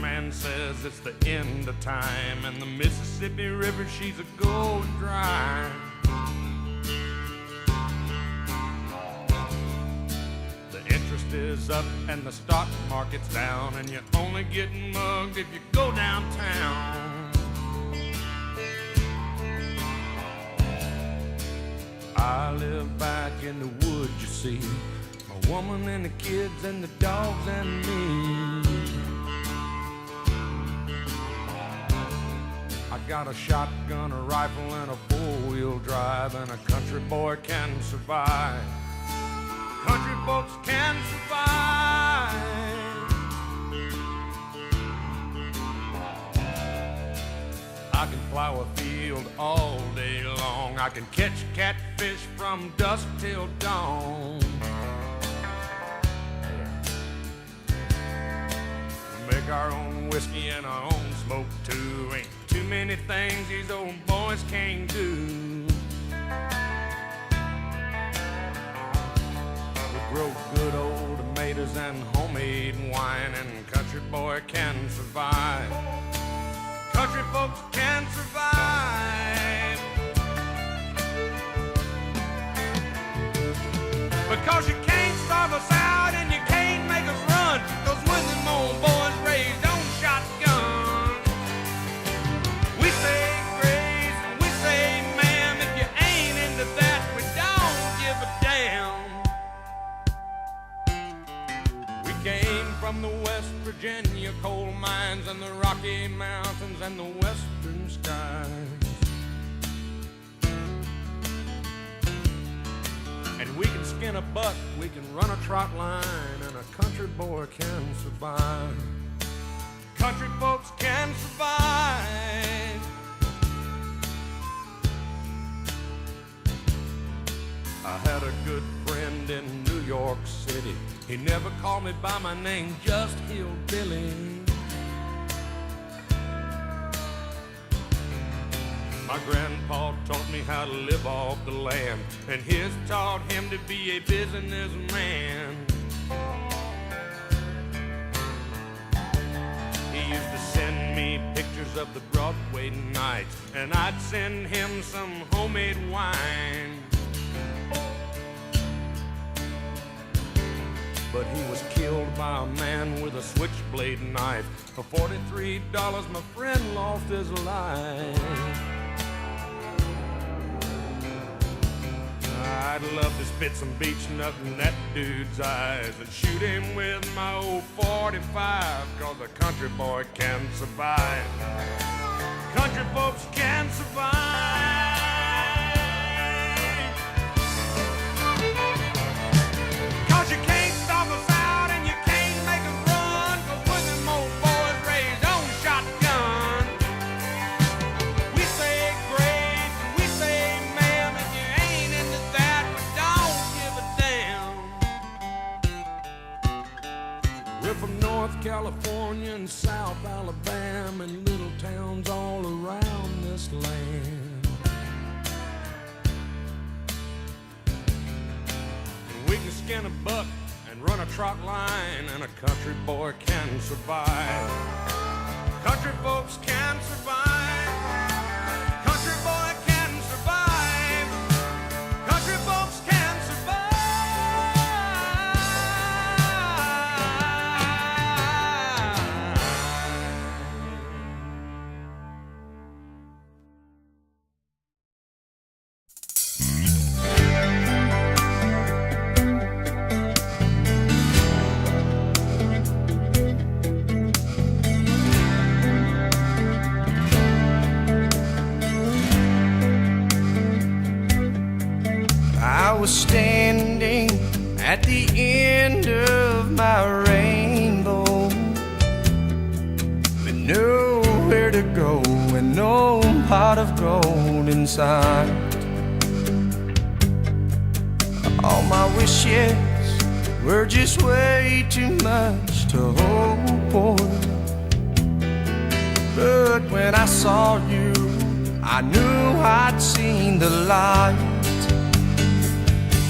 man says it's the end of time, and the Mississippi River, she's a going dry. The interest is up and the stock market's down, and you're only getting mugged if you go downtown. I live back in the woods, you see, my woman and the kids and the dogs and me. I got a shotgun, a rifle, and a four-wheel drive, and a country boy can survive. Country folks can survive. I can plow a field all day long. I can catch catfish from dusk till dawn. Make our own whiskey and our own smoke too. Ain't too many things these old boys can't do. We grow good old tomatoes and homemade wine, and country boy can survive. Country folks can survive. Because you can't starve us out and you can't make us run. Cause when them old boys raised on shotgun, we say grace and we say ma'am. If you ain't into that, we don't give a damn. We came from the West Virginia coal mines and the Rocky Mountains and the western skies. And we can skin a buck, we can run a trot line, and a country boy can survive. Country folks can survive. I had a good friend in New York City. He never called me by my name, just Hillbilly. My grandpa taught me how to live off the land, and his taught him to be a businessman. He used to send me pictures of the Broadway nights, and I'd send him some homemade wine. But he was killed by a man with a switchblade knife. For $43, my friend lost his life. I'd love to spit some beach nut in that dude's eyes and shoot him with my old 45, cause a country boy can survive. Country folks can survive. Cause you can't stop us out and you can't make us run. Cause when them old boys raised on shotgun, we say grace and we say ma'am. If you ain't into that, we don't give a damn. We're from North California and South Alabama and little towns all around this land. And we can skin a buck and run a trot line, and a country boy can survive. Country folks can survive. Country boy can survive. Country folks can survive. I was standing at the end of my rainbow, with nowhere to go and no pot of gold inside. All my wishes were just way too much to hope for. But when I saw you, I knew I'd seen the light.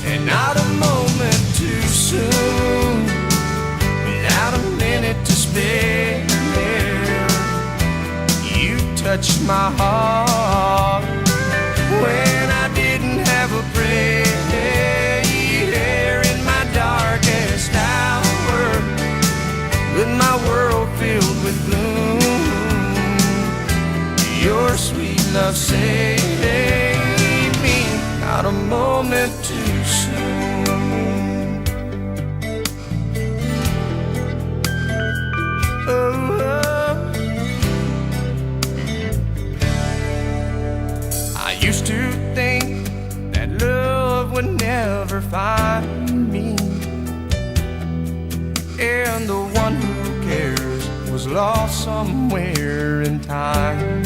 And not a moment too soon, without a minute to spare. touched my heart when I didn't have a prayer in my darkest hour, with my world filled with gloom. Your sweet love saved me, not a moment too soon. I used to think that love would never find me, and the one who cares was lost somewhere in time.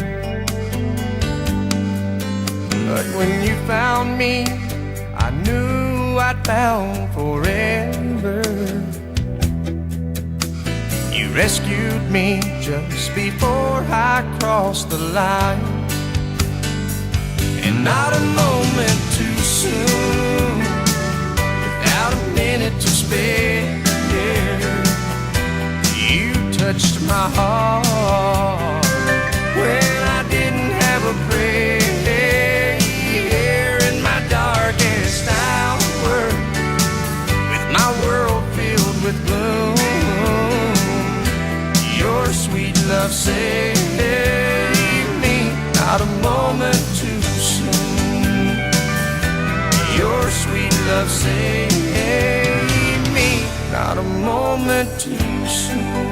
But when you found me, I knew I'd found forever. You rescued me just before I crossed the line, and not a moment too soon, without a minute to spare. You touched my heart when I didn't have a prayer in my darkest hour, with my world filled with gloom. Your sweet love saved me, not a moment too soon. Your sweet love saved me, not a moment too soon.